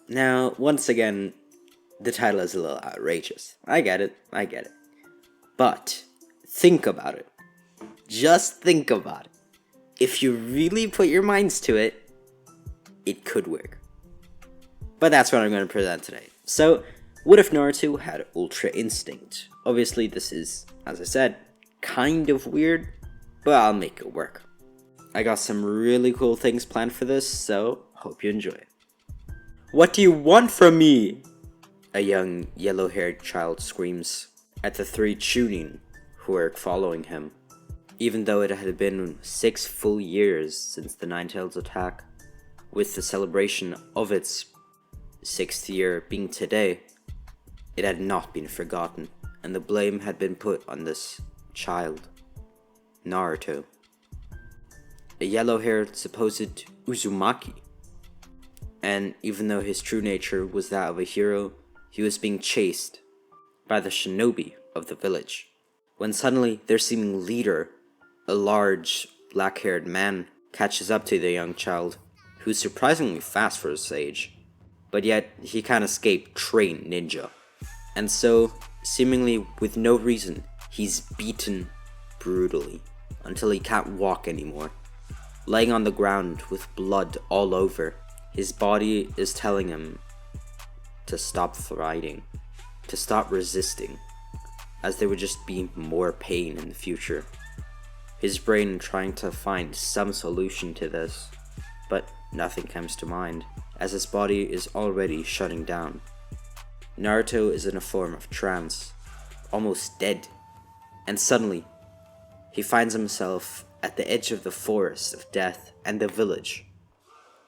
Now, once again, the title is a little outrageous. I get it. But think about it. Just think about it. If you really put your minds to it, it could work. But that's what I'm going to present today. So, what if Naruto had Ultra Instinct? Obviously, this is, as I said, kind of weird, but I'll make it work. I got some really cool things planned for this, so hope you enjoy it. What do you want from me? A young yellow-haired child screams at the 3 Chunin who are following him. Even though it had been 6 full years since the Nine-Tails attack, with the celebration of its 6th year being today, it had not been forgotten, and the blame had been put on this child, Naruto. A yellow-haired supposed Uzumaki. And even though his true nature was that of a hero, he was being chased by the shinobi of the village. When suddenly their seeming leader, a large black-haired man, catches up to the young child, who's surprisingly fast for his age, but yet he can't escape trained ninja. And so, seemingly with no reason, he's beaten brutally until he can't walk anymore. Laying on the ground with blood all over, his body is telling him to stop fighting, to stop resisting, as there would just be more pain in the future. His brain trying to find some solution to this, but nothing comes to mind, as his body is already shutting down. Naruto is in a form of trance, almost dead, and suddenly, he finds himself at the edge of the forest of death and the village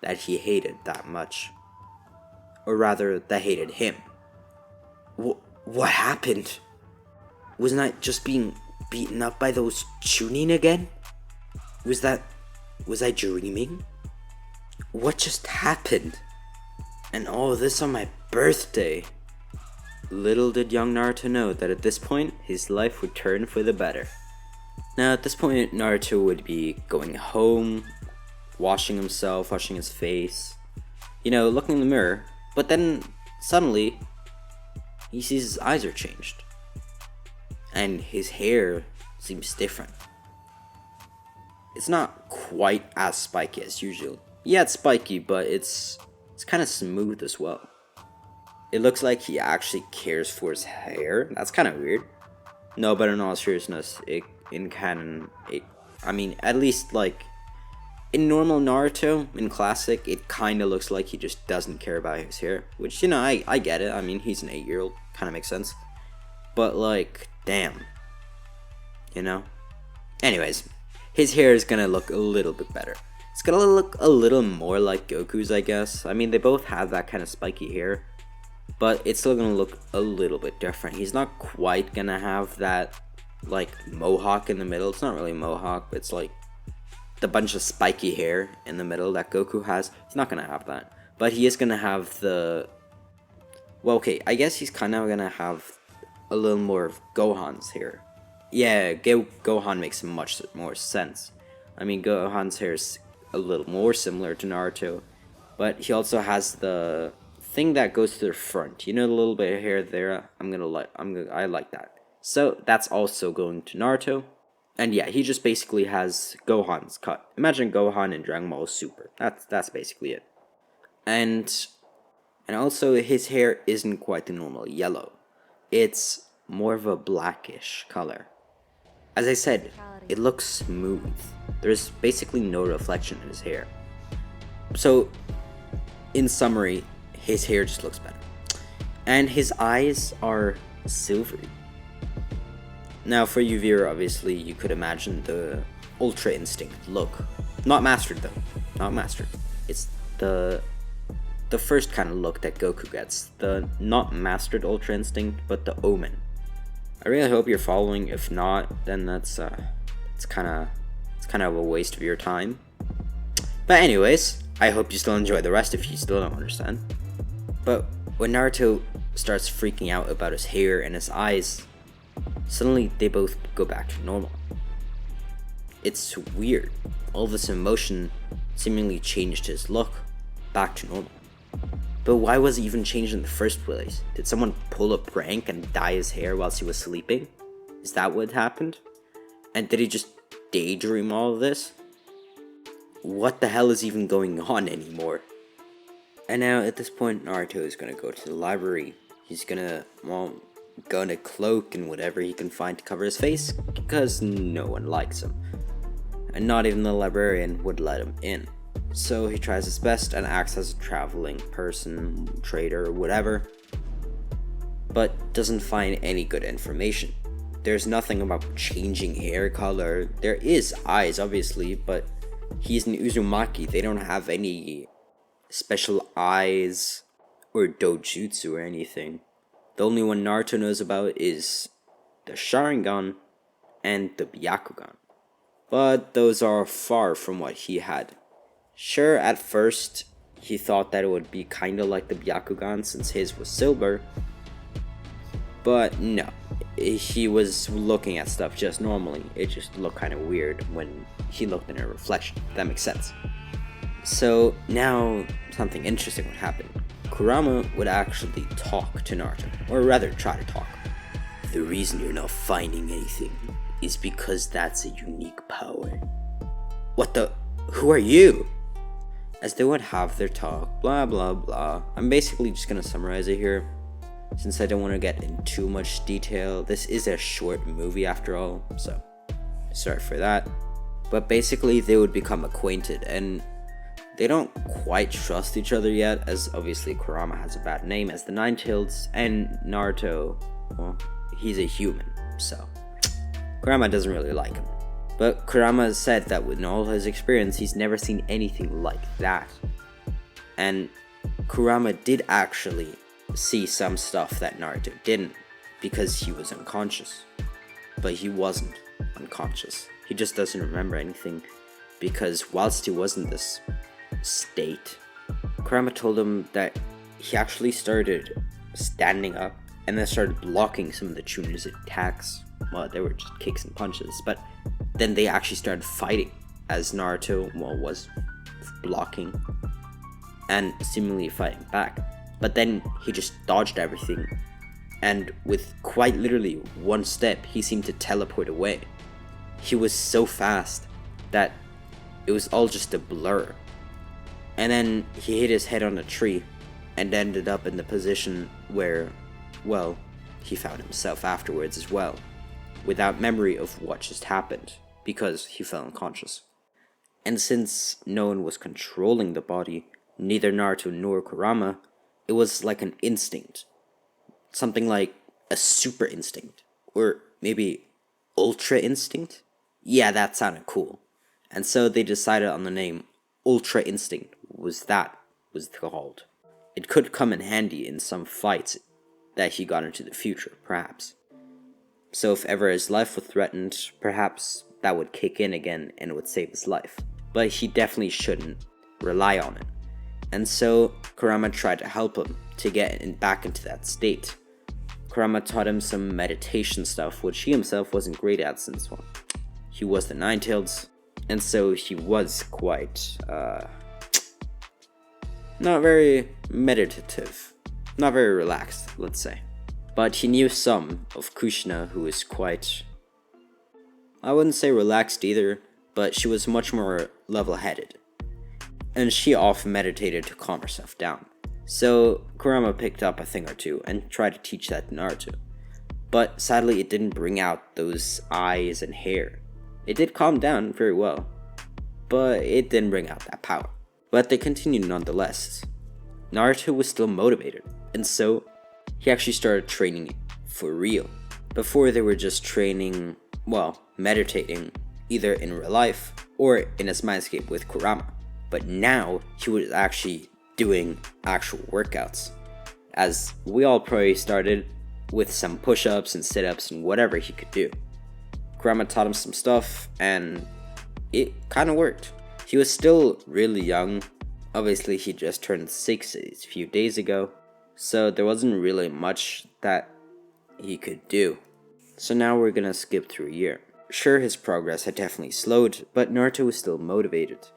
that he hated that much. Or rather, that hated him. What happened? Wasn't I just being beaten up by those Chunin again? Was I dreaming? What just happened? And all this on my birthday? Little did young Naruto know that at this point, his life would turn for the better. Now at this point, Naruto would be going home, washing himself, washing his face, looking in the mirror, but then suddenly, he sees his eyes are changed. And his hair seems different. It's not quite as spiky as usual. Yeah, it's spiky, but it's kind of smooth as well. It looks like he actually cares for his hair. That's kind of weird. No, but in all seriousness, in canon, at least like in normal Naruto, in classic, it kind of looks like he just doesn't care about his hair. Which, I get it. He's an 8-year-old. Kind of makes sense. But like, damn. Anyways, his hair is gonna look a little bit better. It's gonna look a little more like Goku's, I guess. They both have that kind of spiky hair, but it's still gonna look a little bit different. He's not quite gonna have that, like, mohawk in the middle. It's not really a mohawk, but it's like the bunch of spiky hair in the middle that Goku has. He's not gonna have that. But he is gonna have I guess he's kind of gonna have a little more of Gohan's hair. Yeah, Gohan makes much more sense. Gohan's hair is a little more similar to Naruto, but he also has the thing that goes to the front. The little bit of hair there. I like that. So that's also going to Naruto. And yeah, he just basically has Gohan's cut. Imagine Gohan in Dragon Ball Super. That's basically it. And also his hair isn't quite the normal yellow. It's more of a blackish color. As I said, it looks smooth. There's basically no reflection in his hair. So, in summary, his hair just looks better. And his eyes are silvery. Now, for you viewer, obviously, you could imagine the Ultra Instinct look. Not mastered, though. Not mastered. It's the first kind of look that Goku gets. The not mastered Ultra Instinct, but the Omen. I really hope you're following. If not, then it's kind of a waste of your time. But anyways, I hope you still enjoy the rest if you still don't understand. But when Naruto starts freaking out about his hair and his eyes, suddenly they both go back to normal. It's weird. All this emotion seemingly changed his look back to normal. But why was he even changed in the first place? Did someone pull a prank and dye his hair whilst he was sleeping? Is that what happened? And did he just daydream all of this? What the hell is even going on anymore? And now at this point, Naruto is gonna go to the library. He's gonna cloak and whatever he can find to cover his face, because no one likes him. And not even the librarian would let him in. So he tries his best and acts as a traveling person, trader, whatever, but doesn't find any good information. There's nothing about changing hair color. There is eyes, obviously, but he's an Uzumaki. They don't have any special eyes or dojutsu or anything. The only one Naruto knows about is the Sharingan and the Byakugan. But those are far from what he had. Sure, at first, he thought that it would be kinda like the Byakugan since his was silver. But no, he was looking at stuff just normally. It just looked kinda weird when he looked in a reflection. That makes sense. So now, something interesting would happen. Kurama would actually talk to Naruto, or rather try to talk. The reason you're not finding anything is because that's a unique power. What the? Who are you? As they would have their talk, blah blah blah. I'm basically just gonna summarize it here, since I don't want to get in too much detail. This is a short movie after all, so sorry for that. But basically they would become acquainted, and they don't quite trust each other yet, as obviously Kurama has a bad name as the Nine-Tailed, and Naruto, well, he's a human, so Kurama doesn't really like him. But Kurama has said that with all his experience, he's never seen anything like that. And Kurama did actually see some stuff that Naruto didn't, because he was unconscious. But he wasn't unconscious. He just doesn't remember anything, because whilst he was in this state, Kurama told him that he actually started standing up and then started blocking some of the Chunin's attacks. Well, they were just kicks and punches, but then they actually started fighting as Naruto was blocking and seemingly fighting back. But then he just dodged everything, and with quite literally one step, he seemed to teleport away. He was so fast that it was all just a blur. And then he hit his head on a tree and ended up in the position where, well, he found himself afterwards as well, without memory of what just happened, because he fell unconscious. And since no one was controlling the body, neither Naruto nor Kurama, it was like an instinct. Something like a super instinct, or maybe ultra instinct? Yeah, that sounded cool. And so they decided on the name Ultra Instinct was called. It could come in handy in some fights that he got into the future, perhaps. So if ever his life was threatened, perhaps that would kick in again and it would save his life. But he definitely shouldn't rely on it. And so Kurama tried to help him to get back into that state. Kurama taught him some meditation stuff, which he himself wasn't great at since, well, he was the Nine-Tailed, and so he was quite, not very meditative, not very relaxed, let's say. But he knew some of Kushina, who was quite, I wouldn't say relaxed either, but she was much more level-headed. And she often meditated to calm herself down. So Kurama picked up a thing or two and tried to teach that to Naruto. But sadly it didn't bring out those eyes and hair. It did calm down very well, but it didn't bring out that power. But they continued nonetheless. Naruto was still motivated, and so he actually started training for real. Before they were just training, well, meditating, either in real life or in his mindscape with Kurama. But now he was actually doing actual workouts, as we all probably started with some push-ups and sit-ups and whatever he could do. Kurama taught him some stuff, and it kind of worked. He was still really young. Obviously, he just turned 6 a few days ago, so there wasn't really much that he could do. So now we're gonna skip through a year. Sure, his progress had definitely slowed, but Naruto was still motivated.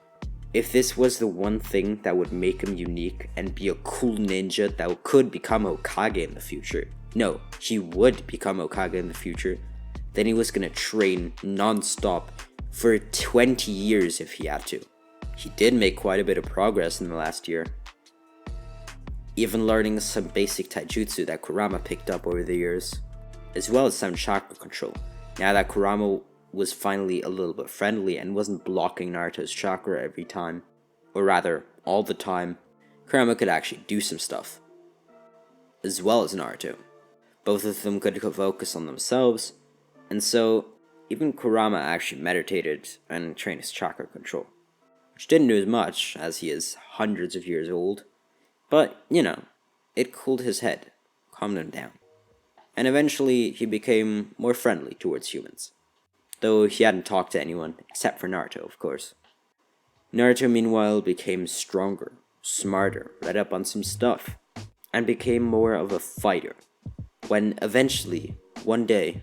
If this was the one thing that would make him unique and be a cool ninja that could become Hokage in the future, no, he would become Hokage in the future, then he was gonna train non-stop for 20 years if he had to. He did make quite a bit of progress in the last year, even learning some basic taijutsu that Kurama picked up over the years, as well as some chakra control. Now that Kurama was finally a little bit friendly and wasn't blocking Naruto's chakra every time, or rather, all the time, Kurama could actually do some stuff, as well as Naruto. Both of them could focus on themselves, and so even Kurama actually meditated and trained his chakra control, which didn't do as much as he is hundreds of years old, but, it cooled his head, calmed him down, and eventually he became more friendly towards humans. Though he hadn't talked to anyone, except for Naruto, of course. Naruto, meanwhile, became stronger, smarter, read up on some stuff, and became more of a fighter. When eventually, one day,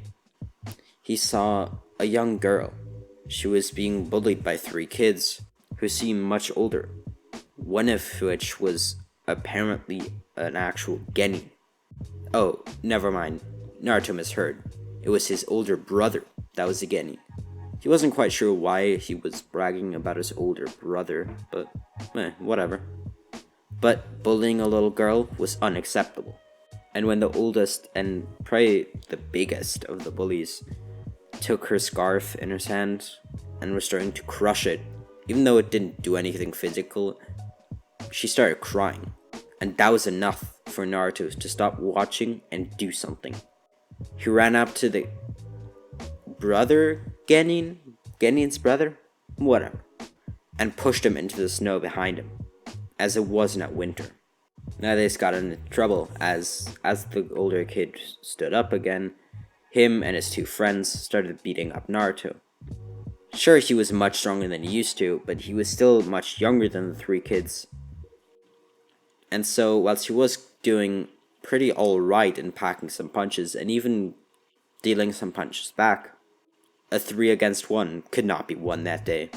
he saw a young girl. She was being bullied by 3 kids who seemed much older, one of which was apparently an actual genin. Oh, never mind. Naruto misheard. It was his older brother that was a genin. He wasn't quite sure why he was bragging about his older brother, but whatever. But bullying a little girl was unacceptable. And when the oldest and probably the biggest of the bullies took her scarf in his hand and was starting to crush it, even though it didn't do anything physical, she started crying. And that was enough for Naruto to stop watching and do something. He ran up to the brother Genin's brother, whatever, and pushed him into the snow behind him, as it wasn't winter. Now this got into trouble as the older kid stood up again, him and his 2 friends started beating up Naruto. Sure, he was much stronger than he used to, but he was still much younger than the 3 kids. And so, whilst he was doing pretty alright in packing some punches and even dealing some punches back, a 3 against 1 could not be won that day.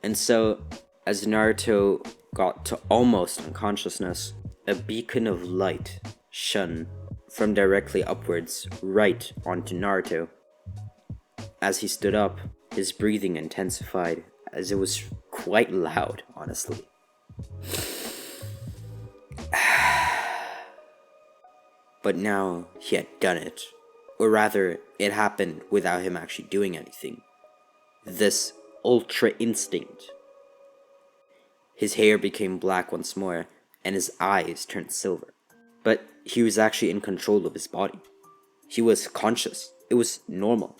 And so, as Naruto got to almost unconsciousness, a beacon of light shone from directly upwards right onto Naruto. As he stood up, his breathing intensified, as it was quite loud, honestly. But now he had done it. Or rather, it happened without him actually doing anything. This ultra instinct. His hair became black once more, and his eyes turned silver. But he was actually in control of his body. He was conscious. It was normal.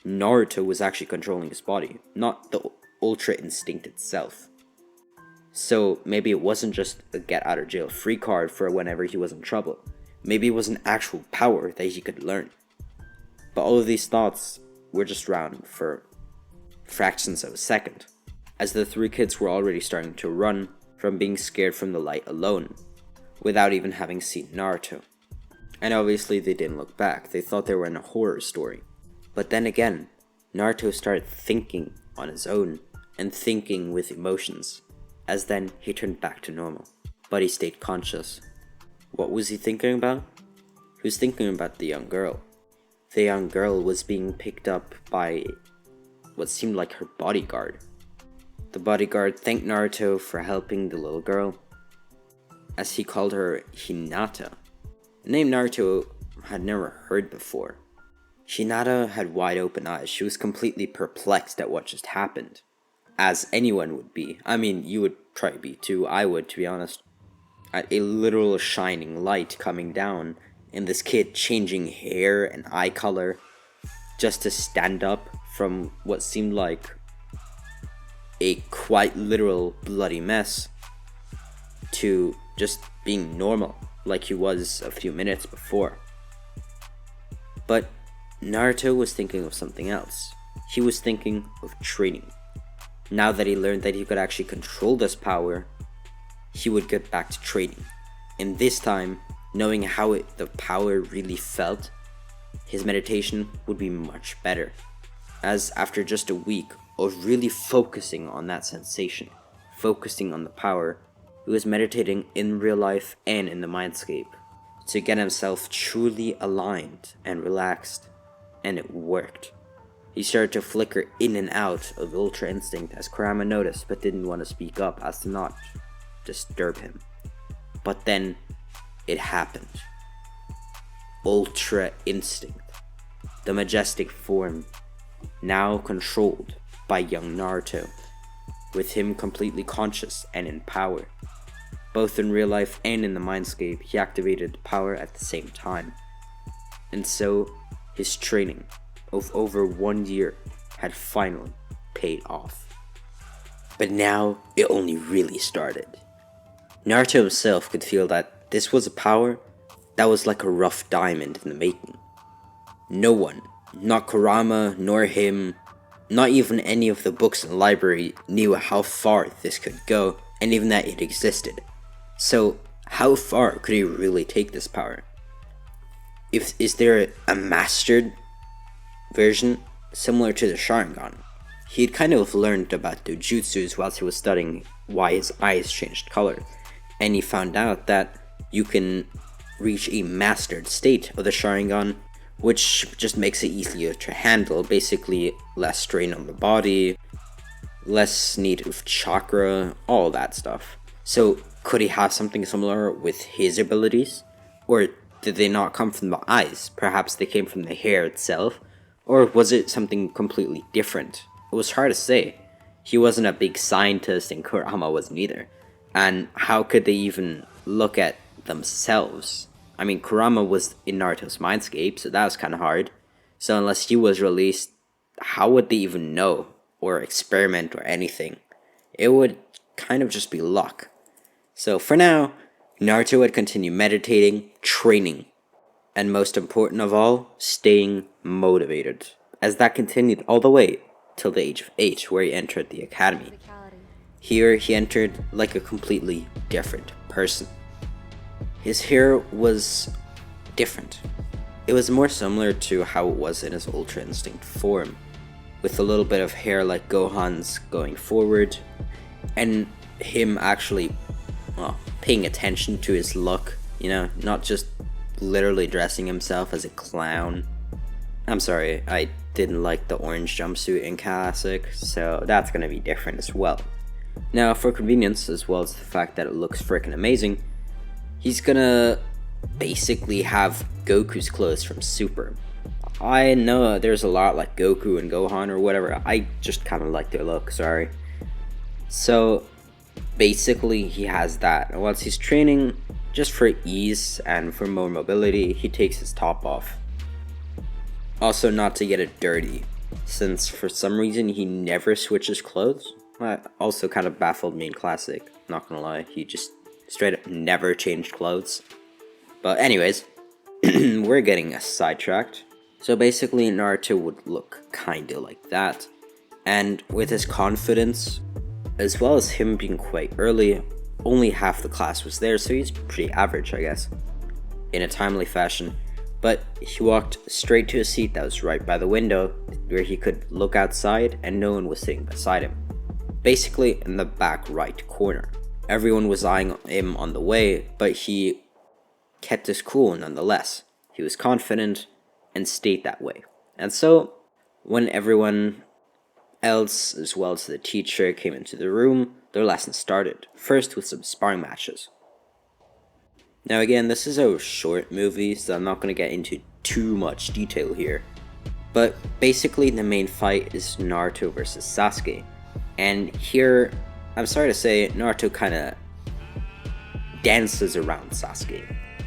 Naruto was actually controlling his body, not the ultra instinct itself. So maybe it wasn't just a get out of jail free card for whenever he was in trouble. Maybe it was an actual power that he could learn. But all of these thoughts were just around for fractions of a second, as the 3 kids were already starting to run from being scared from the light alone, without even having seen Naruto. And obviously they didn't look back, they thought they were in a horror story. But then again, Naruto started thinking on his own, and thinking with emotions, as then he turned back to normal. But he stayed conscious. What was he thinking about? He was thinking about the young girl. The young girl was being picked up by what seemed like her bodyguard. The bodyguard thanked Naruto for helping the little girl, as he called her Hinata, a name Naruto had never heard before. Hinata had wide open eyes. She was completely perplexed at what just happened, as anyone would be. I mean, you would probably be too, I would, to be honest. At a literal shining light coming down, and this kid changing hair and eye color just to stand up from what seemed like a quite literal bloody mess to just being normal like he was a few minutes before. But Naruto was thinking of something else. He was thinking of training. Now that he learned that he could actually control this power, he would get back to training. And this time, knowing how the power really felt, his meditation would be much better. As after just a week of really focusing on that sensation, focusing on the power, he was meditating in real life and in the mindscape to get himself truly aligned and relaxed, and it worked. He started to flicker in and out of Ultra Instinct as Kurama noticed but didn't want to speak up as to not disturb him. But then it happened. Ultra Instinct, the majestic form, now controlled by young Naruto, with him completely conscious and in power. Both in real life and in the mindscape, he activated power at the same time. And so, his training of over 1 year had finally paid off. But now, it only really started. Naruto himself could feel that this was a power that was like a rough diamond in the making. No one, not Kurama, nor him, not even any of the books in the library, knew how far this could go, and even that it existed. So, how far could he really take this power? Is there a mastered version similar to the Sharingan? He had kind of learned about the jutsus whilst he was studying why his eyes changed color, and he found out that you can reach a mastered state of the Sharingan, which just makes it easier to handle, basically less strain on the body, less need of chakra, all that stuff. So could he have something similar with his abilities? Or did they not come from the eyes? Perhaps they came from the hair itself? Or was it something completely different? It was hard to say. He wasn't a big scientist and Kurama wasn't either. And how could they even look at themselves? I mean, Kurama was in Naruto's mindscape, so that was kind of hard. So unless he was released, how would they even know or experiment or anything? It would kind of just be luck. So for now, Naruto would continue meditating, training, and most important of all, staying motivated, as that continued all the way till the age of 8, where he entered the academy. Here he entered like a completely different person. His hair was different. It was more similar to how it was in his Ultra Instinct form, with a little bit of hair like Gohan's going forward, and him actually paying attention to his look, not just literally dressing himself as a clown. I'm sorry, I didn't like the orange jumpsuit in Classic, so that's gonna be different as well. Now, for convenience, as well as the fact that it looks freaking amazing, he's gonna basically have Goku's clothes from Super. I know there's a lot like Goku and Gohan or whatever, I just kind of like their look, sorry. So, basically he has that, and once he's training, just for ease and for more mobility, he takes his top off. Also, not to get it dirty, since for some reason he never switches clothes. That also kind of baffled me in Classic, not gonna lie, he just straight up never changed clothes. But anyways, we're getting sidetracked. So basically Naruto would look kinda like that, and with his confidence, as well as him being quite early, only half the class was there, so he's pretty average, I guess, in a timely fashion. But he walked straight to a seat that was right by the window, where he could look outside and no one was sitting beside him. Basically in the back right corner. Everyone was eyeing him on the way, but he kept his cool nonetheless. He was confident and stayed that way. And so, when everyone else, as well as the teacher, came into the room, their lesson started, first with some sparring matches. Now again, this is a short movie, so I'm not going to get into too much detail here. But basically the main fight is Naruto versus Sasuke. And here, I'm sorry to say, Naruto kind of dances around Sasuke.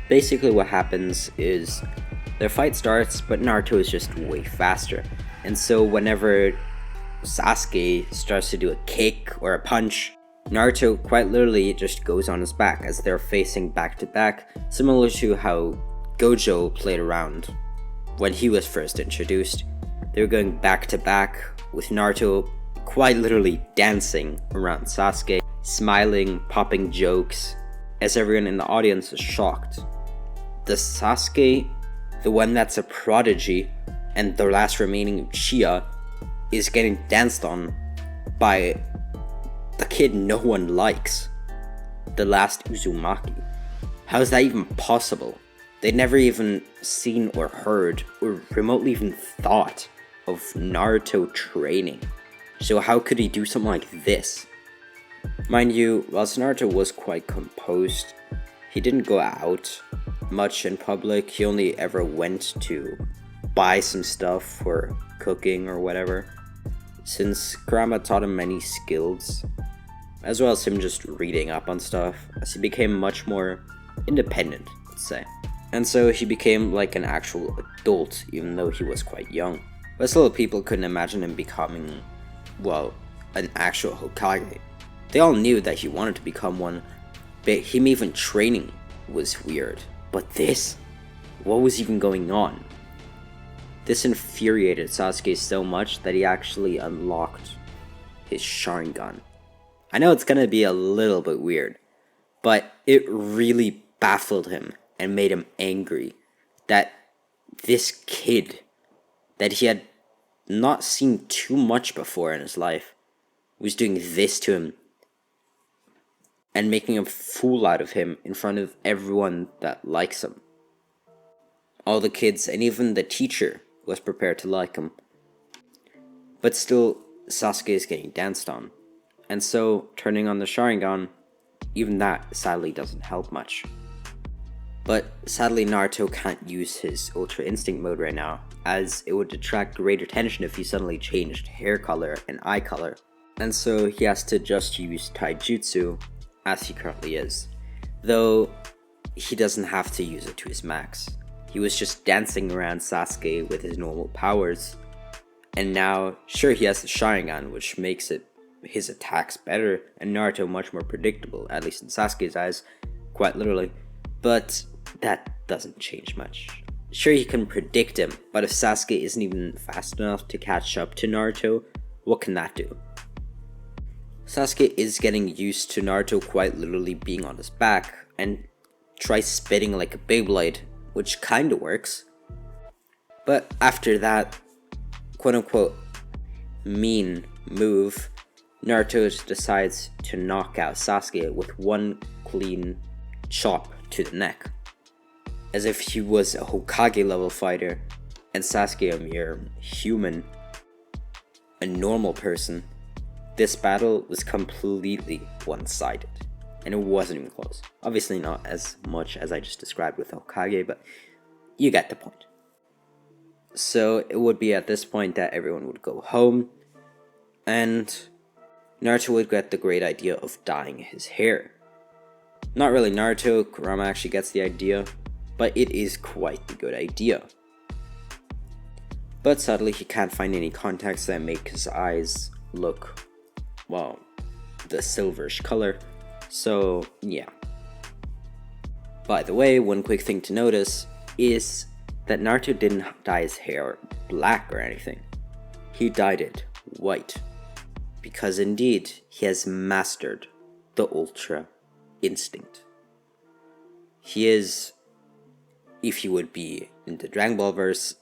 Basically what happens is their fight starts, but Naruto is just way faster. And so whenever Sasuke starts to do a kick or a punch, Naruto quite literally just goes on his back as they're facing back to back, similar to how Gojo played around when he was first introduced. They were going back to back with Naruto quite literally dancing around Sasuke, smiling, popping jokes, as everyone in the audience was shocked. The Sasuke, the one that's a prodigy and the last remaining Uchiha, is getting danced on by the kid no one likes, the last Uzumaki. How is that even possible? They'd never even seen or heard or remotely even thought of Naruto training. So how could he do something like this? Mind you, whilst Naruto was quite composed, he didn't go out much in public. He only ever went to buy some stuff for cooking or whatever. Since Kurama taught him many skills, as well as him just reading up on stuff, as he became much more independent, let's say. And so he became like an actual adult, even though he was quite young. But still, people couldn't imagine him becoming, well, an actual Hokage. They all knew that he wanted to become one, but him even training was weird. But this? What was even going on? This infuriated Sasuke so much that he actually unlocked his Sharingan. I know it's gonna be a little bit weird, but it really baffled him and made him angry that this kid that he had not seen too much before in his life was doing this to him and making a fool out of him in front of everyone that likes him. All the kids and even the teacher was prepared to like him. But still, Sasuke is getting danced on. And so, turning on the Sharingan, even that sadly doesn't help much. But sadly, Naruto can't use his Ultra Instinct mode right now, as it would attract great attention if he suddenly changed hair color and eye color. And so he has to just use Taijutsu, as he currently is. Though, he doesn't have to use it to his max. He was just dancing around Sasuke with his normal powers. And now, sure, he has the Sharingan, which makes his attacks better, and Naruto much more predictable, at least in Sasuke's eyes, quite literally. But that doesn't change much. Sure, he can predict him, but if Sasuke isn't even fast enough to catch up to Naruto, what can that do? Sasuke is getting used to Naruto quite literally being on his back, and tries spitting like a Beyblade, which kinda works. But after that, quote-unquote, mean move, Naruto decides to knock out Sasuke with one clean chop to the neck. As if he was a Hokage level fighter, and Sasuke a mere human, a normal person. This battle was completely one-sided, and it wasn't even close. Obviously not as much as I just described with Hokage, but you get the point. So it would be at this point that everyone would go home, and Naruto would get the great idea of dyeing his hair. Not really Naruto, Kurama actually gets the idea, but it is quite the good idea. But sadly he can't find any contacts that make his eyes look, well, the silverish color, so yeah. By the way, one quick thing to notice is that Naruto didn't dye his hair black or anything. He dyed it white, because indeed he has mastered the Ultra Instinct. He is, if you would be in the Dragon Ball verse,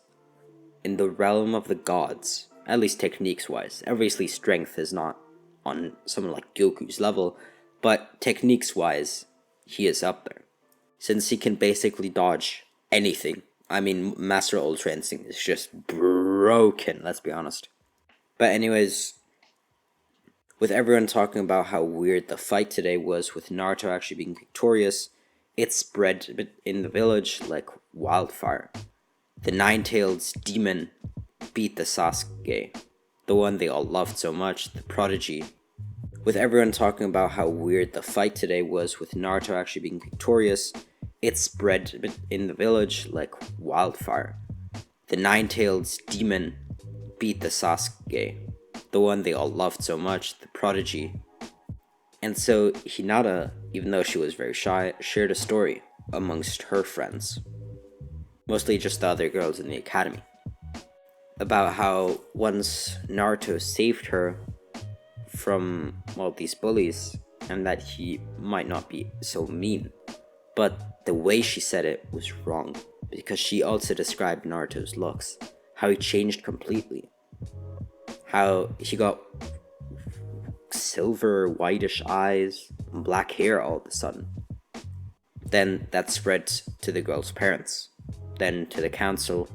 in the realm of the gods, at least techniques wise. Obviously strength is not on someone like Goku's level, but techniques wise, he is up there. Since he can basically dodge anything. I mean, Master Ultra Instinct is just broken, let's be honest. But anyways, with everyone talking about how weird the fight today was with Naruto actually being victorious, it spread in the village like wildfire. The nine-tailed demon beat the Sasuke, the one they all loved so much, the prodigy. With everyone talking about how weird the fight today was with Naruto actually being victorious, it spread in the village like wildfire. The nine-tailed demon beat the Sasuke, the one they all loved so much, the prodigy. And so Hinata, even though she was very shy, shared a story amongst her friends, mostly just the other girls in the academy, about how once Naruto saved her from, well, these bullies, and that he might not be so mean. But the way she said it was wrong, because she also described Naruto's looks, how he changed completely, how he got silver whitish eyes and black hair all of a sudden. Then that spread to the girl's parents, then to the council,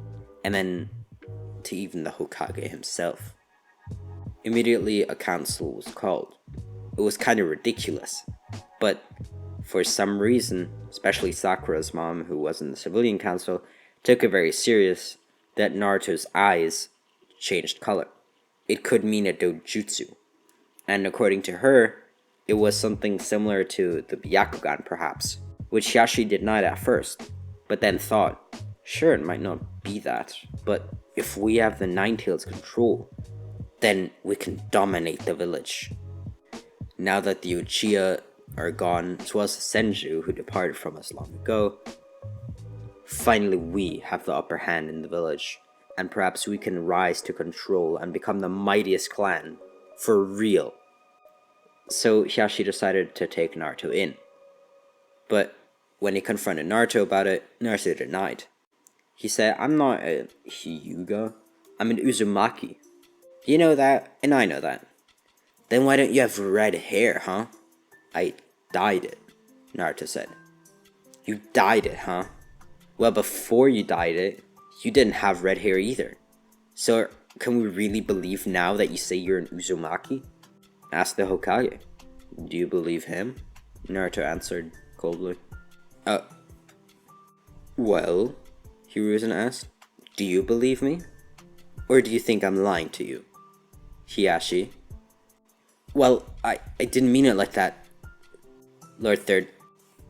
and then to even the Hokage himself. Immediately a council was called. It was kind of ridiculous, but for some reason, especially Sakura's mom, who was in the civilian council, took it very serious that Naruto's eyes changed color. It could mean a dojutsu, and according to her, it was something similar to the Byakugan perhaps, which Hiashi denied at first, but then thought, sure, it might not be that, but if we have the Nine-Tails control, then we can dominate the village. Now that the Uchiha are gone, as well as the Senju who departed from us long ago, finally we have the upper hand in the village, and perhaps we can rise to control and become the mightiest clan, for real. So Hiashi decided to take Naruto in. But when he confronted Naruto about it, Naruto denied. He said, I'm not a Hyuga, I'm an Uzumaki. You know that, and I know that. Then why don't you have red hair, huh? I dyed it, Naruto said. You dyed it, huh? Well, before you dyed it, you didn't have red hair either. So can we really believe now that you say you're an Uzumaki? Asked the Hokage. Do you believe him? Naruto answered coldly. Well, Hiruzen asked. Do you believe me? Or do you think I'm lying to you? Hiashi. Well, I didn't mean it like that, Lord Third.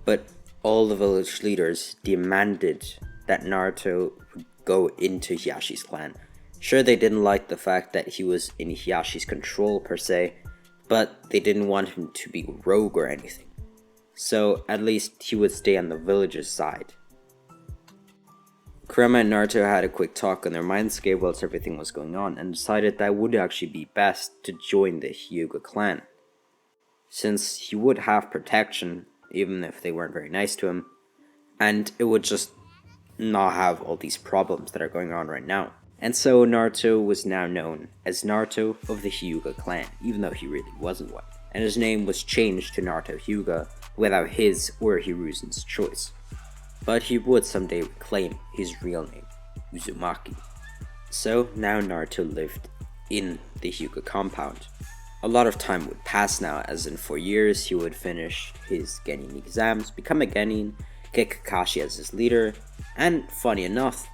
But all the village leaders demanded that Naruto would go into Hiyashi's clan. Sure, they didn't like the fact that he was in Hiyashi's control per se, but they didn't want him to be rogue or anything. So at least he would stay on the village's side. Kurama and Naruto had a quick talk on their mindscape whilst everything was going on, and decided that it would actually be best to join the Hyuga clan, since he would have protection, even if they weren't very nice to him, and it would just not have all these problems that are going on right now. And so Naruto was now known as Naruto of the Hyuga clan, even though he really wasn't one, and his name was changed to Naruto Hyuga without his or Hiruzen's choice. But he would someday reclaim his real name, Uzumaki. So now Naruto lived in the Hyuga compound. A lot of time would pass now, as in 4 years he would finish his genin exams, become a genin, get Kakashi as his leader, and funny enough,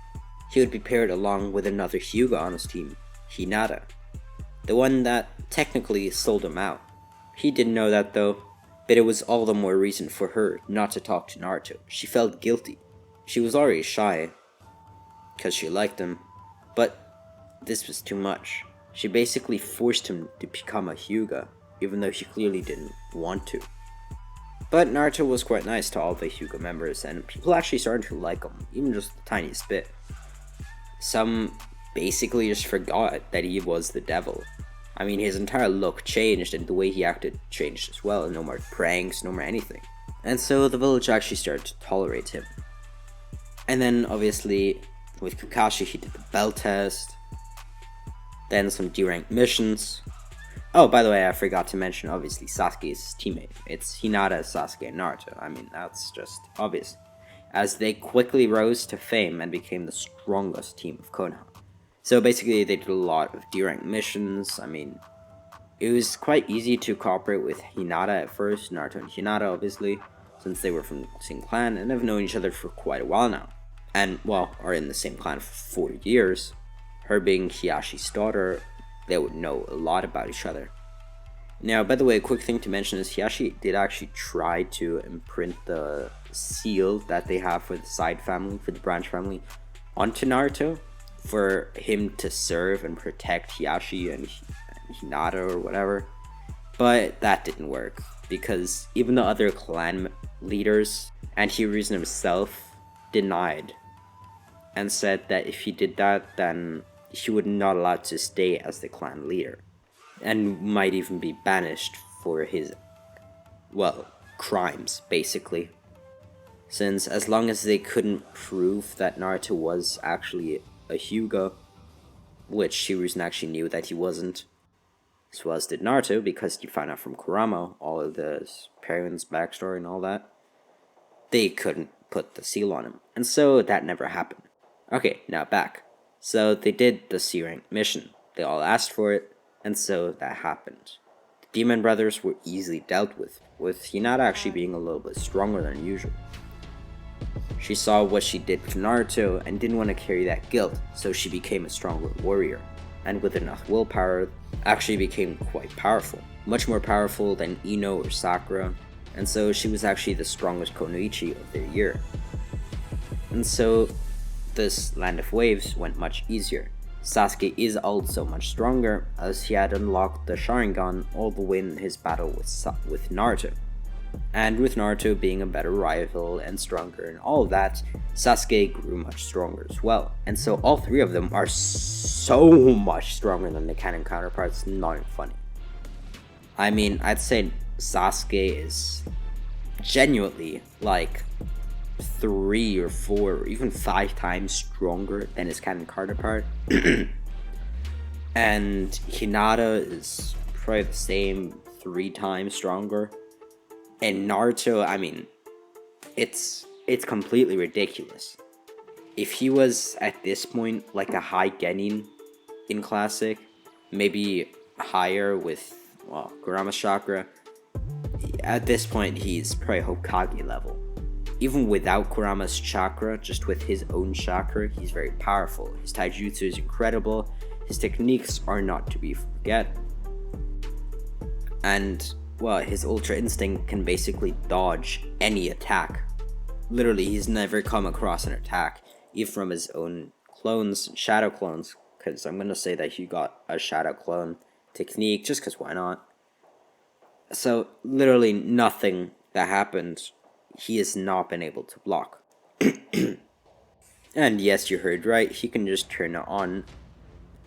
he would be paired along with another Hyuga on his team, Hinata, the one that technically sold him out. He didn't know that though, but it was all the more reason for her not to talk to Naruto. She felt guilty. She was already shy, because she liked him, but this was too much. She basically forced him to become a Hyuga, even though he clearly didn't want to. But Naruto was quite nice to all the Hyuga members, and people actually started to like him, even just the tiniest bit. Some basically just forgot that he was the devil. I mean, his entire look changed, and the way he acted changed as well. No more pranks, no more anything. And so the village actually started to tolerate him. And then, obviously, with Kakashi, he did the bell test. Then some D-rank missions. Oh, by the way, I forgot to mention, obviously, Sasuke is his teammate. It's Hinata, Sasuke, and Naruto. I mean, that's just obvious. As they quickly rose to fame and became the strongest team of Konoha. So basically, they did a lot of D-rank missions. I mean, it was quite easy to cooperate with Hinata at first, Naruto and Hinata, obviously, since they were from the same clan and have known each other for quite a while now. And, well, are in the same clan for 4 years. Her being Hiyashi's daughter, they would know a lot about each other. Now, by the way, a quick thing to mention is Hiyashi did actually try to imprint the seal that they have for the side family, for the branch family, onto Naruto, for him to serve and protect Hiyashi and Hinata or whatever. But that didn't work, because even the other clan leaders and Hiruzen himself denied, and said that if he did that, then he would not allowed to stay as the clan leader, and might even be banished for his, well, crimes, basically. Since as long as they couldn't prove that Naruto was actually a Hyuga, which Hiruzen actually knew that he wasn't, as well as did Naruto, because you find out from Kurama all of the parents' backstory and all that. They couldn't put the seal on him, and so that never happened. Okay, now back. So they did the C rank mission. They all asked for it, and so that happened. The Demon Brothers were easily dealt with Hinata actually being a little bit stronger than usual. She saw what she did to Naruto and didn't want to carry that guilt, so she became a stronger warrior, and with enough willpower, actually became quite powerful. Much more powerful than Ino or Sakura, and so she was actually the strongest Konoichi of their year. And so this Land of Waves went much easier. Sasuke is also much stronger, as he had unlocked the Sharingan all the way in his battle with Naruto. And with Naruto being a better rival and stronger and all of that, Sasuke grew much stronger as well. And so all three of them are so much stronger than the canon counterparts, not even funny. I mean, I'd say Sasuke is genuinely like 3 or 4 or even 5 times stronger than his canon counterpart. And Hinata is probably the same, 3 times stronger. And Naruto, I mean, it's completely ridiculous. If he was at this point like a high genin in Classic, maybe higher with Kurama's chakra, at this point he's probably Hokage level. Even without Kurama's chakra, just with his own chakra, he's very powerful. His taijutsu is incredible, his techniques are not to be forget. And well, his Ultra Instinct can basically dodge any attack. Literally, he's never come across an attack, even from his own clones, shadow clones, because I'm going to say that he got a shadow clone technique, just because why not? So, literally nothing that happened, he has not been able to block. And yes, you heard right, he can just turn it on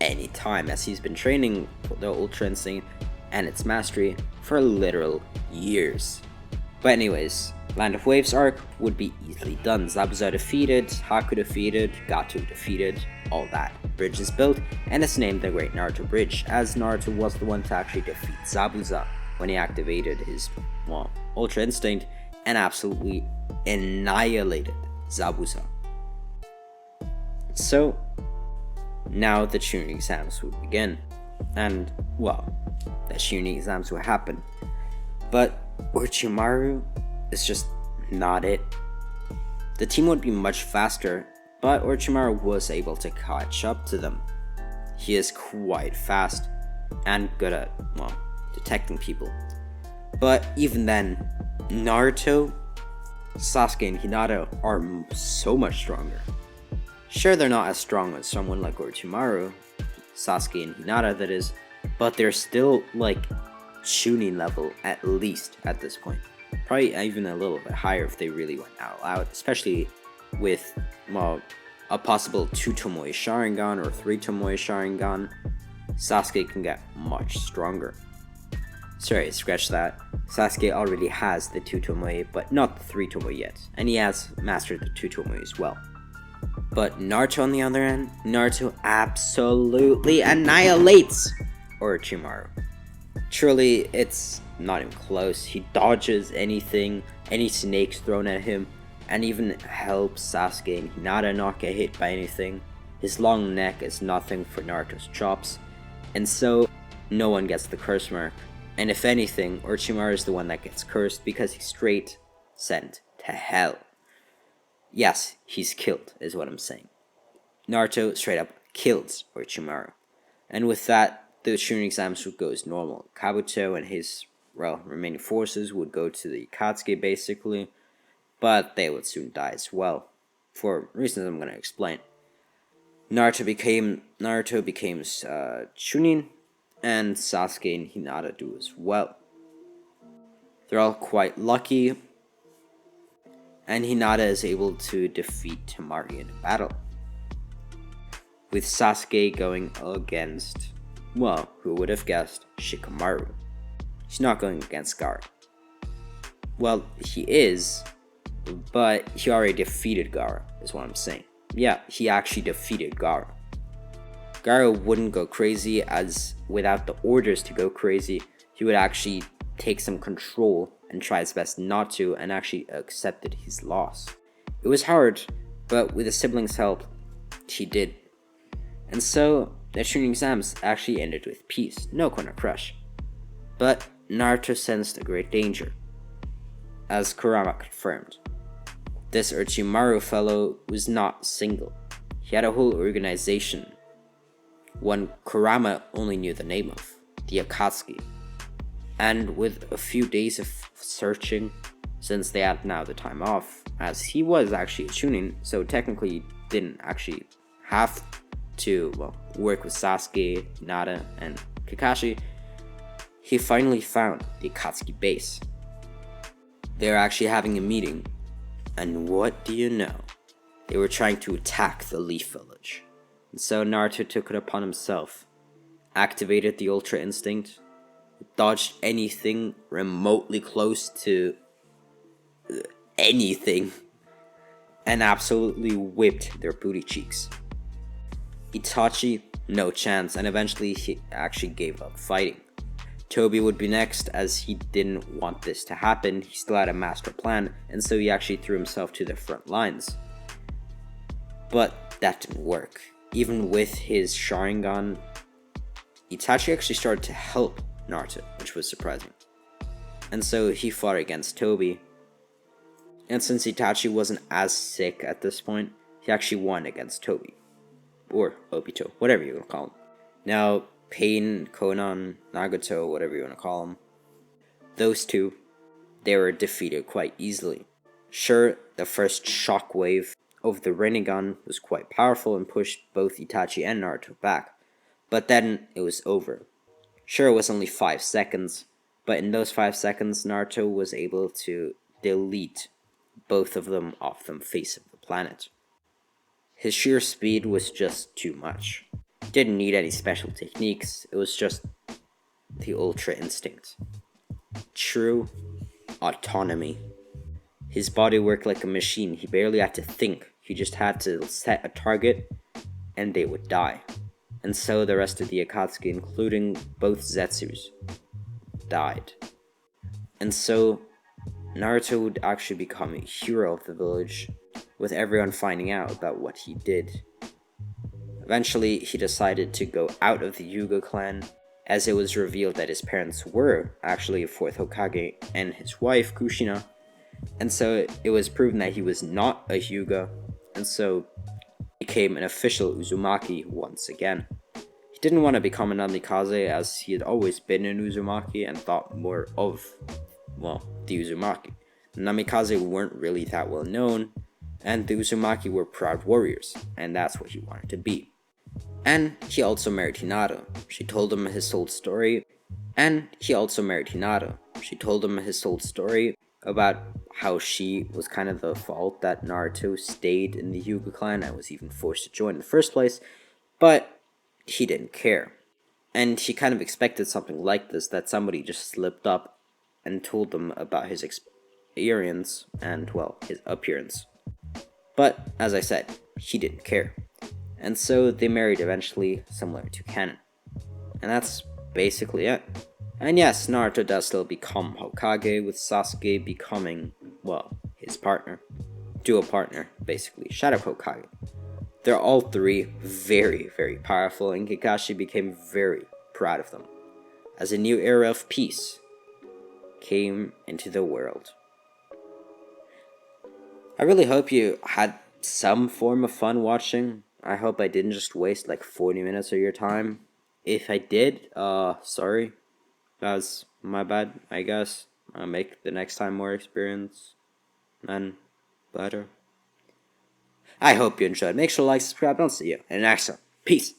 anytime, as he's been training the Ultra Instinct and its mastery for literal years. But anyways, Land of Waves arc would be easily done. Zabuza defeated, Haku defeated, Gato defeated, all that. Bridge is built, and it's named the Great Naruto Bridge, as Naruto was the one to actually defeat Zabuza when he activated his, Ultra Instinct and absolutely annihilated Zabuza. So, now the Chunin exams would begin. And, the Chunin exams will happen. But Orochimaru is just not it. The team would be much faster, but Orochimaru was able to catch up to them. He is quite fast and good at, detecting people. But even then, Naruto, Sasuke, and Hinata are so much stronger. Sure, they're not as strong as someone like Orochimaru, Sasuke and Hinata that is, but they're still like Chunin level at least at this point. Probably even a little bit higher if they really went all out, especially with a possible 2 Tomoe Sharingan or 3 Tomoe Sharingan. Sasuke can get much stronger. Sorry, scratch that. Sasuke already has the 2 Tomoe, but not the 3 Tomoe yet, and he has mastered the 2 Tomoe as well. But Naruto on the other end, Naruto absolutely annihilates Orochimaru. Truly, it's not even close. He dodges anything, any snakes thrown at him, and even helps Sasuke and Hinata not get hit by anything. His long neck is nothing for Naruto's chops, and so no one gets the curse mark. And if anything, Orochimaru is the one that gets cursed because he's straight sent to hell. Yes, he's killed, is what I'm saying. Naruto straight up kills Orochimaru. And with that, the Chunin exams would go as normal. Kabuto and his, remaining forces would go to the Akatsuki basically, but they would soon die as well, for reasons I'm going to explain. Naruto became Chunin, and Sasuke and Hinata do as well. They're all quite lucky, and Hinata is able to defeat Temari in a battle, with Sasuke going against, who would have guessed, Shikamaru. He's not going against Gaara. Well, he is, but he already defeated Gaara, is what I'm saying. Yeah, he actually defeated Gaara. Gaara wouldn't go crazy, as without the orders to go crazy, he would actually take some control and try his best not to, and actually accepted his loss. It was hard, but with his siblings' help, he did. And so, the Chunin exams actually ended with peace, no Kono Crush. But Naruto sensed a great danger, as Kurama confirmed. This Orochimaru fellow was not single. He had a whole organization, one Kurama only knew the name of, the Akatsuki. And with a few days of searching, since they had now the time off, as he was actually a Chunin, so technically he didn't actually have to work with Sasuke, Hinata, and Kakashi, he finally found the Akatsuki base. They were actually having a meeting, and what do you know? They were trying to attack the Leaf Village. And so Naruto took it upon himself, activated the Ultra Instinct, dodged anything remotely close to anything, and absolutely whipped their booty cheeks. Itachi, no chance, and eventually he actually gave up fighting. Toby would be next, as he didn't want this to happen. He still had a master plan, and so he actually threw himself to the front lines. But that didn't work. Even with his Sharingan, Itachi actually started to help Naruto, which was surprising. And so he fought against Toby. And since Itachi wasn't as sick at this point, he actually won against Toby. Or Obito, whatever you want to call him. Now, Pain, Konan, Nagato, whatever you want to call them, those two, they were defeated quite easily. Sure, the first shockwave of the Rinnegan was quite powerful and pushed both Itachi and Naruto back, but then it was over. Sure, it was only 5 seconds, but in those 5 seconds, Naruto was able to delete both of them off the face of the planet. His sheer speed was just too much. He didn't need any special techniques, it was just the Ultra Instinct. True autonomy. His body worked like a machine. He barely had to think. He just had to set a target and they would die. And so the rest of the Akatsuki, including both Zetsus, died. And so Naruto would actually become a hero of the village, with everyone finding out about what he did. Eventually, he decided to go out of the Hyuga clan, as it was revealed that his parents were actually a 4th Hokage and his wife, Kushina. And so it was proven that he was not a Hyuga, and so he became an official Uzumaki once again. He didn't want to become an Namikaze, as he had always been an Uzumaki and thought more of, the Uzumaki. The Namikaze weren't really that well known, and the Uzumaki were proud warriors, and that's what he wanted to be. And he also married Hinata. She told him his whole story, about how she was kind of the fault that Naruto stayed in the Hyuga clan and was even forced to join in the first place, but he didn't care. And he kind of expected something like this, that somebody just slipped up and told them about his experience and, his appearance. But, as I said, he didn't care. And so they married eventually, similar to canon. And that's basically it. And yes, Naruto does still become Hokage, with Sasuke becoming, his partner. Dual partner, basically. Shadow Hokage. They're all three very, very powerful, and Kakashi became very proud of them, as a new era of peace came into the world. I really hope you had some form of fun watching. I hope I didn't just waste like 40 minutes of your time. If I did, sorry. That was my bad, I guess. I'll make the next time more experience and better. I hope you enjoyed. Make sure to like, subscribe, and I'll see you in the next one. Peace.